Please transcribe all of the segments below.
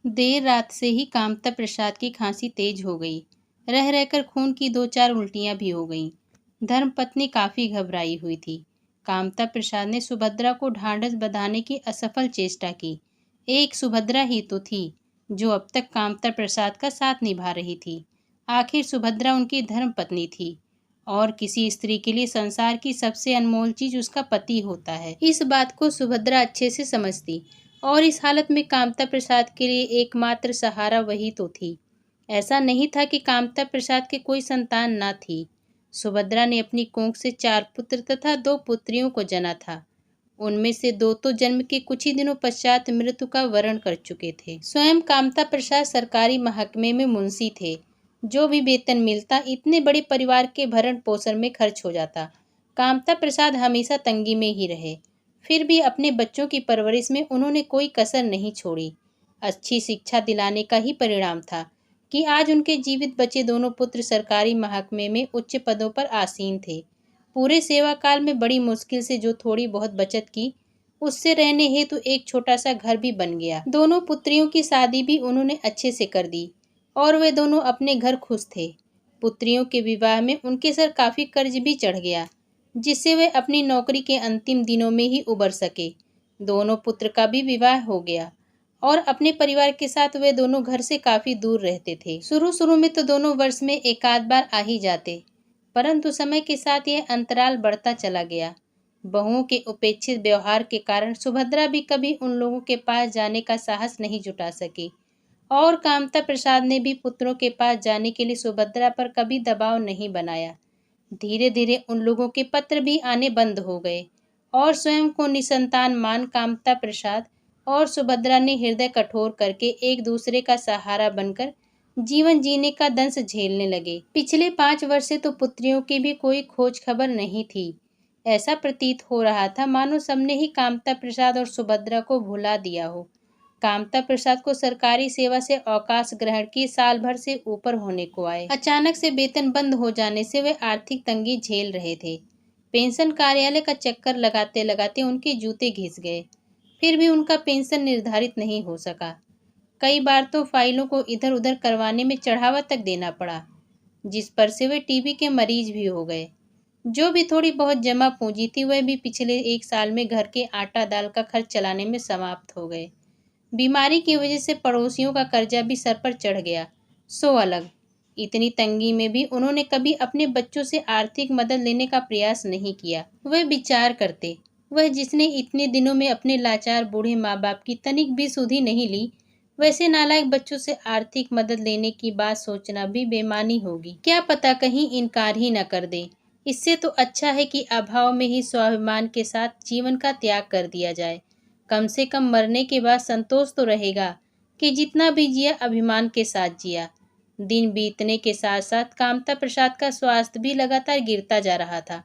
देर रात से ही कामता प्रसाद की खांसी तेज हो गई। रह रहकर खून की 2-4 उल्टियां भी हो गईं। धर्मपत्नी काफी घबराई हुई थी। कामता प्रसाद ने सुभद्रा को ढांढस बंधाने की असफल चेष्टा की। एक सुभद्रा ही तो थी जो अब तक कामता प्रसाद का साथ निभा रही थी। आखिर सुभद्रा उनकी धर्मपत्नी थी और किसी स्त्री के लिए संसार की सबसे अनमोल चीज उसका पति होता है। इस बात को सुभद्रा अच्छे से समझती और इस हालत में कामता प्रसाद के लिए एकमात्र सहारा वही तो थी। ऐसा नहीं था कि कामता प्रसाद के कोई संतान न थी। सुभद्रा ने अपनी कोख से 4 पुत्र तथा 2 पुत्रियों को जना था। उनमें से 2 तो जन्म के कुछ ही दिनों पश्चात मृत्यु का वरण कर चुके थे। स्वयं कामता प्रसाद सरकारी महकमे में मुंशी थे। जो भी वेतन मिलता इतने बड़े परिवार के भरण पोषण में खर्च हो जाता। कामता प्रसाद हमेशा तंगी में ही रहे। फिर भी अपने बच्चों की परवरिश में उन्होंने कोई कसर नहीं छोड़ी। अच्छी शिक्षा दिलाने का ही परिणाम था कि आज उनके जीवित बचे दोनों पुत्र सरकारी महकमे में उच्च पदों पर आसीन थे। पूरे सेवा काल में बड़ी मुश्किल से जो थोड़ी बहुत बचत की, उससे रहने हेतु एक छोटा सा घर भी बन गया। दोनों पुत्रियों की शादी भी उन्होंने अच्छे से कर दी और वे दोनों अपने घर खुश थे। पुत्रियों के विवाह में उनके सर काफी कर्ज भी चढ़ गया, जिससे वे अपनी नौकरी के अंतिम दिनों में ही उबर सके। दोनों पुत्र का भी विवाह हो गया और अपने परिवार के साथ वे दोनों घर से काफी दूर रहते थे। शुरू में तो दोनों वर्ष में एक आध बार आ ही जाते, परंतु समय के साथ यह अंतराल बढ़ता चला गया। बहुओं के उपेक्षित व्यवहार के कारण सुभद्रा भी कभी उन लोगों के पास जाने का साहस नहीं जुटा सकी और कामता प्रसाद ने भी पुत्रों के पास जाने के लिए सुभद्रा पर कभी दबाव नहीं बनाया। धीरे धीरे उन लोगों के पत्र भी आने बंद हो गए और स्वयं को निसंतान मान कामता प्रसाद और सुभद्रा ने हृदय कठोर करके एक दूसरे का सहारा बनकर जीवन जीने का दंश झेलने लगे। पिछले 5 वर्ष से तो पुत्रियों की भी कोई खोज खबर नहीं थी। ऐसा प्रतीत हो रहा था मानो सबने ही कामता प्रसाद और सुभद्रा को भुला दिया हो। कामता प्रसाद को सरकारी सेवा से अवकाश ग्रहण की साल भर से ऊपर होने को आए। अचानक से वेतन बंद हो जाने से वे आर्थिक तंगी झेल रहे थे। पेंशन कार्यालय का चक्कर लगाते लगाते उनके जूते घिस गए। फिर भी उनका पेंशन निर्धारित नहीं हो सका। कई बार तो फाइलों को इधर उधर करवाने में चढ़ावा तक देना पड़ा, जिस पर से वे टीबी के मरीज भी हो गए। जो भी थोड़ी बहुत जमा पूंजी थी वह भी पिछले 1 साल में घर के आटा दाल का खर्च चलाने में समाप्त हो गए। बीमारी की वजह से पड़ोसियों का कर्जा भी सर पर चढ़ गया, सो अलग। इतनी तंगी में भी उन्होंने कभी अपने बच्चों से आर्थिक मदद लेने का प्रयास नहीं किया। वह विचार करते, वह जिसने इतने दिनों में अपने लाचार बूढ़े माँ बाप की तनिक भी सुधि नहीं ली, वैसे नालायक बच्चों से आर्थिक मदद लेने की बात सोचना भी बेईमानी होगी। क्या पता कहीं इनकार ही न कर दे। इससे तो अच्छा है कि अभाव में ही स्वाभिमान के साथ जीवन का त्याग कर दिया जाए। कम से कम मरने के बाद संतोष तो रहेगा कि जितना भी जिया अभिमान के साथ जिया। दिन बीतने के साथ साथ कामता प्रसाद का स्वास्थ्य भी लगातार गिरता जा रहा था।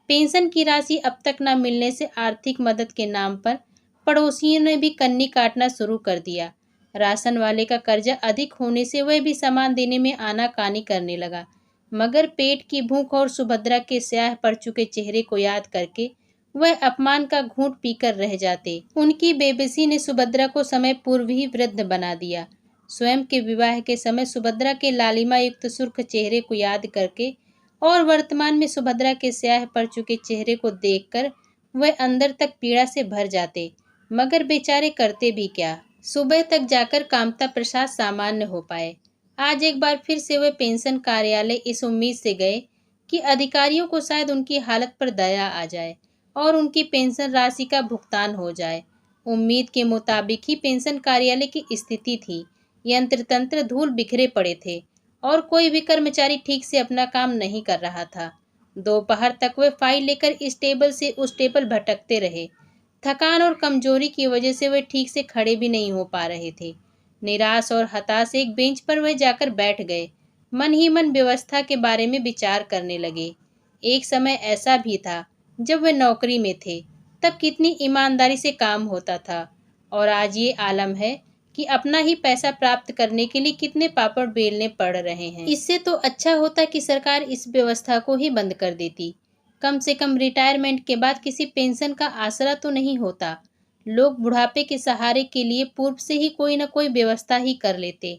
पेंशन की राशि अब तक न मिलने से आर्थिक मदद के नाम पर पड़ोसियों ने भी कन्नी काटना शुरू कर दिया। राशन वाले का कर्जा अधिक होने से वह भी सामान देने में आनाकानी करने लगा। मगर पेट की भूख और सुभद्रा के स्याह पड़ चुके चेहरे को याद करके वह अपमान का घूंट पीकर रह जाते। उनकी बेबसी ने सुभद्रा को समय पूर्व ही वृद्ध बना दिया। स्वयं के विवाह के समय सुभद्रा के लालिमा युक्त सुर्ख चेहरे को याद करके और वर्तमान में सुभद्रा के स्याह पड़ चुके चेहरे को देखकर वह अंदर तक पीड़ा से भर जाते। मगर बेचारे करते भी क्या। सुबह तक जाकर कामता प्रसाद सामान्य हो पाए। आज एक बार फिर से वे पेंशन कार्यालय इस उम्मीद से गए कि अधिकारियों को शायद उनकी हालत पर दया आ जाए और उनकी पेंशन राशि का भुगतान हो जाए। उम्मीद के मुताबिक ही पेंशन कार्यालय की स्थिति थी। यंत्र तंत्र धूल बिखरे पड़े थे और कोई भी कर्मचारी ठीक से अपना काम नहीं कर रहा था। दोपहर तक वे फाइल लेकर इस टेबल से उस टेबल भटकते रहे। थकान और कमजोरी की वजह से वे ठीक से खड़े भी नहीं हो पा रहे थे। निराश और हताश एक बेंच पर वे जाकर बैठ गए। मन ही मन व्यवस्था के बारे में विचार करने लगे। एक समय ऐसा भी था जब वे नौकरी में थे, तब कितनी ईमानदारी से काम होता था और आज ये आलम है कि अपना ही पैसा प्राप्त करने के लिए कितने पापड़ बेलने पड़ रहे हैं। इससे तो अच्छा होता कि सरकार इस व्यवस्था को ही बंद कर देती। कम से कम रिटायरमेंट के बाद किसी पेंशन का आसरा तो नहीं होता। लोग बुढ़ापे के सहारे के लिए पूर्व से ही कोई न कोई व्यवस्था ही कर लेते,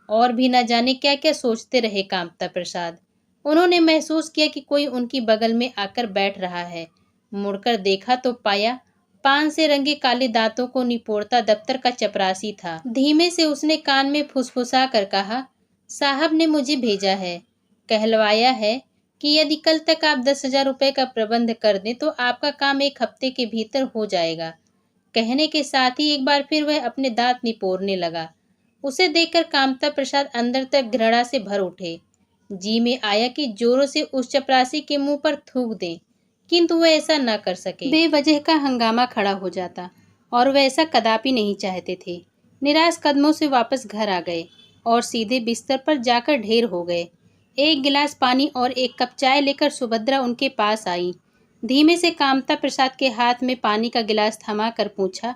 और भी न जाने क्या क्या सोचते रहे कामता प्रसाद। उन्होंने महसूस किया कि कोई उनकी बगल में आकर बैठ रहा है। मुड़कर देखा तो पाया पान से रंगे काले दांतों को निपोड़ता दफ्तर का चपरासी था। धीमे से उसने कान में फुसफुसा कर कहा, साहब ने मुझे भेजा है, कहलवाया है कि यदि कल तक आप 10,000 रुपये का प्रबंध कर दें तो आपका काम 1 हफ्ते के भीतर हो जाएगा। कहने के साथ ही एक बार फिर वह अपने दांत निपोड़ने लगा। उसे देखकर कामता प्रसाद अंदर तक घृणा से भर उठे। जी में आया कि जोरों से उस चपरासी के मुंह पर थूक दें, किंतु वह ऐसा न कर सके। बेवजह का हंगामा खड़ा हो जाता और वह ऐसा कदापि नहीं चाहते थे। निराश कदमों से वापस घर आ गए और सीधे बिस्तर पर जाकर ढेर हो गए। 1 गिलास पानी और 1 कप चाय लेकर सुभद्रा उनके पास आई। धीमे से कामता प्रसाद के हाथ में पानी का गिलास थमा कर पूछा,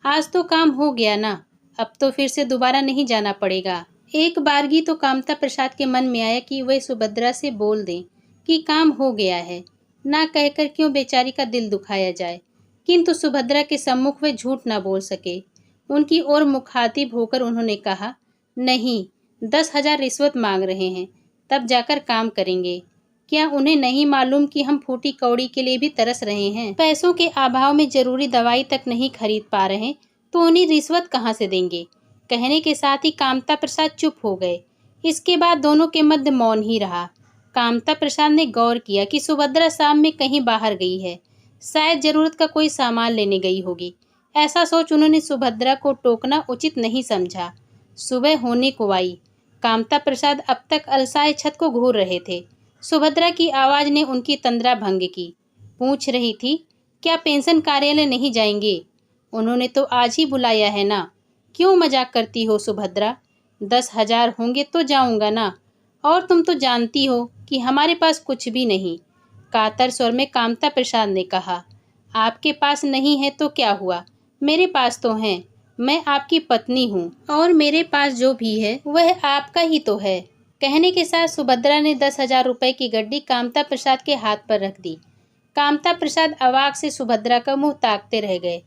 आज तो काम हो गया ना, अब तो फिर से दोबारा नहीं जाना पड़ेगा। एक बारगी तो कामता प्रसाद के मन में आया कि वह सुभद्रा से बोल दें कि काम हो गया है, ना कहकर क्यों बेचारी का दिल दुखाया जाए, किंतु सुभद्रा के सम्मुख वे झूठ न बोल सके। उनकी ओर मुखातिब होकर उन्होंने कहा, नहीं, 10,000 रिश्वत मांग रहे हैं, तब जाकर काम करेंगे। क्या उन्हें नहीं मालूम कि हम फूटी कौड़ी के लिए भी तरस रहे हैं? पैसों के अभाव में जरूरी दवाई तक नहीं खरीद पा रहे तो उन्हें रिश्वत कहाँ से देंगे? कहने के साथ ही कामता प्रसाद चुप हो गए। इसके बाद दोनों के मध्य मौन ही रहा। कामता प्रसाद ने गौर किया कि सुभद्रा शाम में कहीं बाहर गई है, शायद जरूरत का कोई सामान लेने गई होगी। ऐसा सोच उन्होंने सुभद्रा को टोकना उचित नहीं समझा। सुबह होने को आई। कामता प्रसाद अब तक अलसाए छत को घूर रहे थे। सुभद्रा की आवाज ने उनकी तंद्रा भंग की। पूछ रही थी, क्या पेंशन कार्यालय नहीं जाएंगे? उन्होंने तो आज ही बुलाया है ना। क्यों मजाक करती हो सुभद्रा? 10,000 होंगे तो जाऊंगा ना, और तुम तो जानती हो कि हमारे पास कुछ भी नहीं। कातर स्वर में कामता प्रसाद ने कहा, आपके पास नहीं है तो क्या हुआ, मेरे पास तो हैं। मैं आपकी पत्नी हूँ और मेरे पास जो भी है वह आपका ही तो है। कहने के साथ सुभद्रा ने 10,000 रुपये की गड्डी कामता प्रसाद के हाथ पर रख दी। कामता प्रसाद अवाक से सुभद्रा का मुंह ताकते रह गए।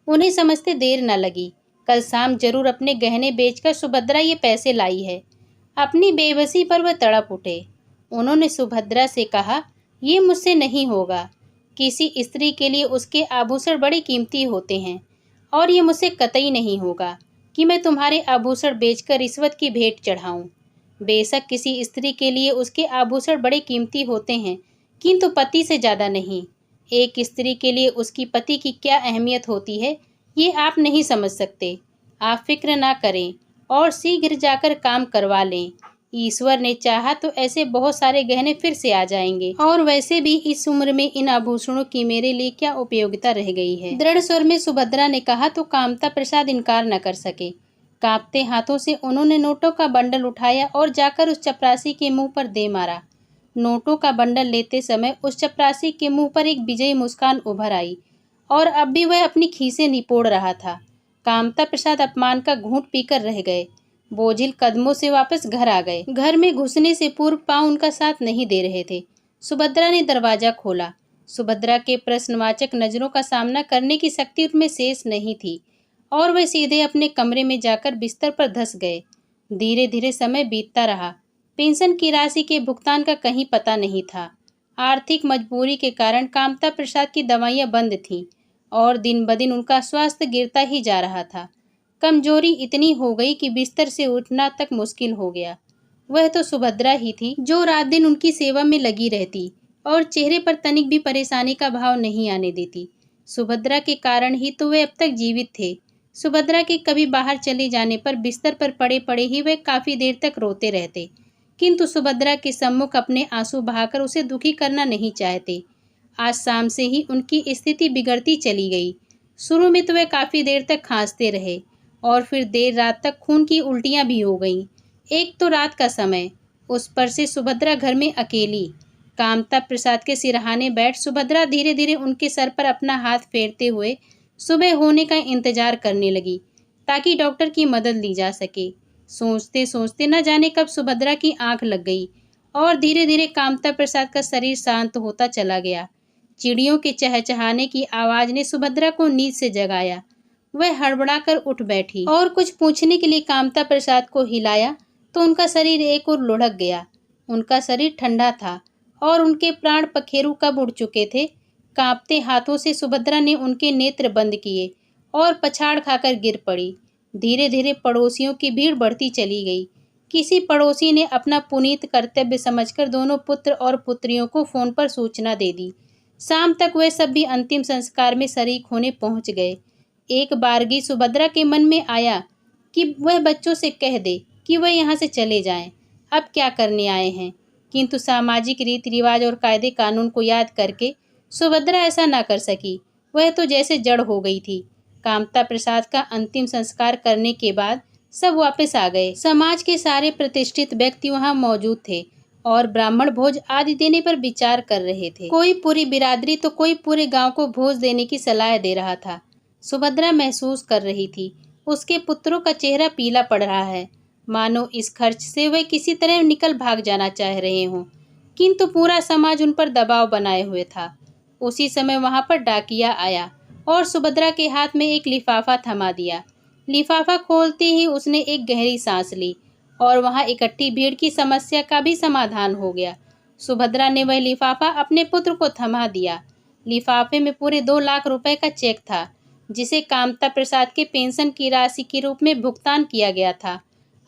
उन्हें समझते देर न लगी। कल शाम जरूर अपने गहने बेचकर सुभद्रा ये पैसे लाई है। अपनी बेबसी पर वह तड़प उठे। उन्होंने सुभद्रा से कहा, ये मुझसे नहीं होगा। किसी स्त्री के लिए उसके आभूषण बड़े कीमती होते हैं, और ये मुझसे कतई नहीं होगा कि मैं तुम्हारे आभूषण बेचकर रिश्वत की भेंट चढ़ाऊं। बेशक किसी स्त्री के लिए उसके आभूषण बड़े कीमती होते हैं, किंतु पति से ज़्यादा नहीं। एक स्त्री के लिए उसकी पति की क्या अहमियत होती है, ये आप नहीं समझ सकते। आप फिक्र ना करें और शीघ्र जाकर काम करवा लें। ईश्वर ने चाहा तो ऐसे बहुत सारे गहने फिर से आ जाएंगे, और वैसे भी इस उम्र में इन आभूषणों की मेरे लिए क्या उपयोगिता रह गई है। दृढ़ स्वर में सुभद्रा ने कहा तो कामता प्रसाद इनकार न कर सके। कांपते हाथों से उन्होंने नोटों का बंडल उठाया और जाकर उस चपरासी के मुंह पर दे मारा। नोटों का बंडल लेते समय उस चपरासी के मुंह पर एक विजयी मुस्कान उभर आई, और अब भी वह अपनी खीसें निपोड़ रहा था। कामता प्रसाद अपमान का घूंट पीकर रह गए। बोझिल कदमों से वापस घर आ गए। घर में घुसने से पूर्व पांव उनका साथ नहीं दे रहे थे। सुभद्रा ने दरवाजा खोला। सुभद्रा के प्रश्नवाचक नजरों का सामना करने की शक्ति उनमें शेष नहीं थी, और वे सीधे अपने कमरे में जाकर बिस्तर पर धंस गए। धीरे धीरे समय बीतता रहा। पेंशन की राशि के भुगतान का कहीं पता नहीं था। आर्थिक मजबूरी के कारण कामता प्रसाद की दवाइयां बंद थीं, और दिन ब दिन उनका स्वास्थ्य गिरता ही जा रहा था। कमजोरी इतनी हो गई कि बिस्तर से उठना तक मुश्किल हो गया। वह तो सुभद्रा ही थी जो रात दिन उनकी सेवा में लगी रहती और चेहरे पर तनिक भी परेशानी का भाव नहीं आने देती। सुभद्रा के कारण ही तो वे अब तक जीवित थे। सुभद्रा के कभी बाहर चले जाने पर बिस्तर पर पड़े पड़े ही वे काफी देर तक रोते रहते, किंतु सुभद्रा के सम्मुख अपने आंसू बहाकर उसे दुखी करना नहीं चाहते। आज शाम से ही उनकी स्थिति बिगड़ती चली गई। शुरू में तो वे काफी देर तक खांसते रहे, और फिर देर रात तक खून की उल्टियां भी हो गईं। एक तो रात का समय, उस पर से सुभद्रा घर में अकेली। कामता प्रसाद के सिरहाने बैठ सुभद्रा धीरे धीरे उनके सर पर अपना हाथ फेरते हुए सुबह होने का इंतजार करने लगी, ताकि डॉक्टर की मदद ली जा सके। सोचते सोचते न जाने कब सुभद्रा की आंख लग गई, और धीरे धीरे कामता प्रसाद का शरीर शांत होता चला गया। चिड़ियों के चहचहाने की आवाज ने सुभद्रा को नींद से जगाया। वह हड़बड़ाकर उठ बैठी और कुछ पूछने के लिए कामता प्रसाद को हिलाया तो उनका शरीर एक ओर लुढ़क गया। उनका शरीर ठंडा था और उनके प्राण पखेरु कब उड़ चुके थे। कांपते हाथों से सुभद्रा ने उनके नेत्र बंद किए और पछाड़ खाकर गिर पड़ी। धीरे धीरे पड़ोसियों की भीड़ बढ़ती चली गई। किसी पड़ोसी ने अपना पुनीत कर्तव्य समझकर दोनों पुत्र और पुत्रियों को फोन पर सूचना दे दी। शाम तक वे सब भी अंतिम संस्कार में शरीक होने पहुंच गए। एक बारगी सुभद्रा के मन में आया कि वह बच्चों से कह दे कि वह यहाँ से चले जाएं, अब क्या करने आए हैं। किंतु सामाजिक रीति रिवाज और कायदे कानून को याद करके सुभद्रा ऐसा ना कर सकी। वह तो जैसे जड़ हो गई थी। कामता प्रसाद का अंतिम संस्कार करने के बाद सब वापस आ गए। समाज के सारे प्रतिष्ठित व्यक्ति वहां मौजूद थे और ब्राह्मण भोज आदि देने पर विचार कर रहे थे। कोई पूरी बिरादरी तो कोई पूरे गांव को भोज देने की सलाह दे रहा था। सुभद्रा महसूस कर रही थी उसके पुत्रों का चेहरा पीला पड़ रहा है, मानो इस खर्च से वे किसी तरह निकल भाग जाना चाह रहे हों, किंतु पूरा समाज उन पर दबाव बनाए हुए था। उसी समय वहां पर डाकिया आया और सुभद्रा के हाथ में एक लिफाफा थमा दिया। लिफाफा खोलते ही उसने एक गहरी सांस ली और वहां इकट्ठी भीड़ की समस्या का भी समाधान हो गया। सुभद्रा ने वह लिफाफा अपने पुत्र को थमा दिया। लिफाफे में पूरे 2 लाख रुपए का चेक था, जिसे कामता प्रसाद के पेंशन की राशि के रूप में भुगतान किया गया था।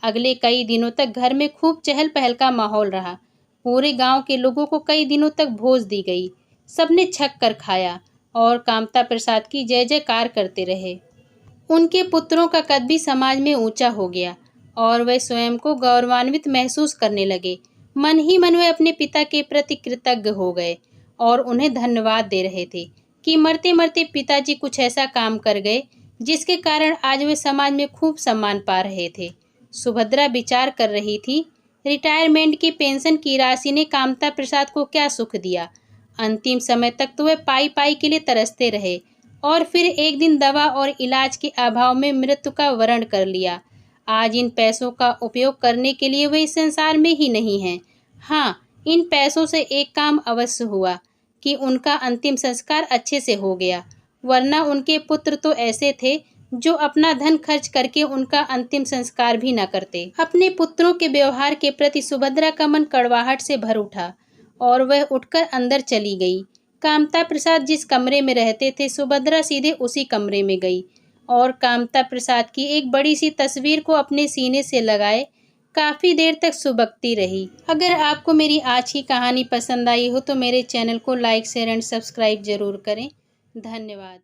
अगले कई दिनों तक घर में खूब चहल पहल का माहौल रहा। पूरे गांव के लोगों को कई दिनों तक भोज दी गई। सबने छक कर खाया और कामता प्रसाद की जय जयकार करते रहे। उनके पुत्रों का कद भी समाज में ऊंचा हो गया और वे स्वयं को गौरवान्वित महसूस करने लगे। मन ही मन वे अपने पिता के प्रति कृतज्ञ हो गए और उन्हें धन्यवाद दे रहे थे कि मरते मरते पिताजी कुछ ऐसा काम कर गए जिसके कारण आज वे समाज में खूब सम्मान पा रहे थे। सुभद्रा विचार कर रही थी, रिटायरमेंट की पेंशन की राशि ने कामता प्रसाद को क्या सुख दिया। अंतिम समय तक तो वे पाई पाई के लिए तरसते रहे और फिर एक दिन दवा और इलाज के अभाव में मृत्यु का वरण कर लिया। आज इन पैसों का उपयोग करने के लिए वे इस संसार में ही नहीं हैं। हाँ, इन पैसों से एक काम अवश्य हुआ कि उनका अंतिम संस्कार अच्छे से हो गया, वरना उनके पुत्र तो ऐसे थे जो अपना धन खर्च करके उनका अंतिम संस्कार भी न करते। अपने पुत्रों के व्यवहार के प्रति सुभद्रा का मन कड़वाहट से भर उठा और वह उठकर अंदर चली गई। कामता प्रसाद जिस कमरे में रहते थे, सुभद्रा सीधे उसी कमरे में गई और कामता प्रसाद की एक बड़ी सी तस्वीर को अपने सीने से लगाए काफ़ी देर तक सुबकती रही। अगर आपको मेरी आज की कहानी पसंद आई हो तो मेरे चैनल को लाइक, शेयर एंड सब्सक्राइब जरूर करें। धन्यवाद।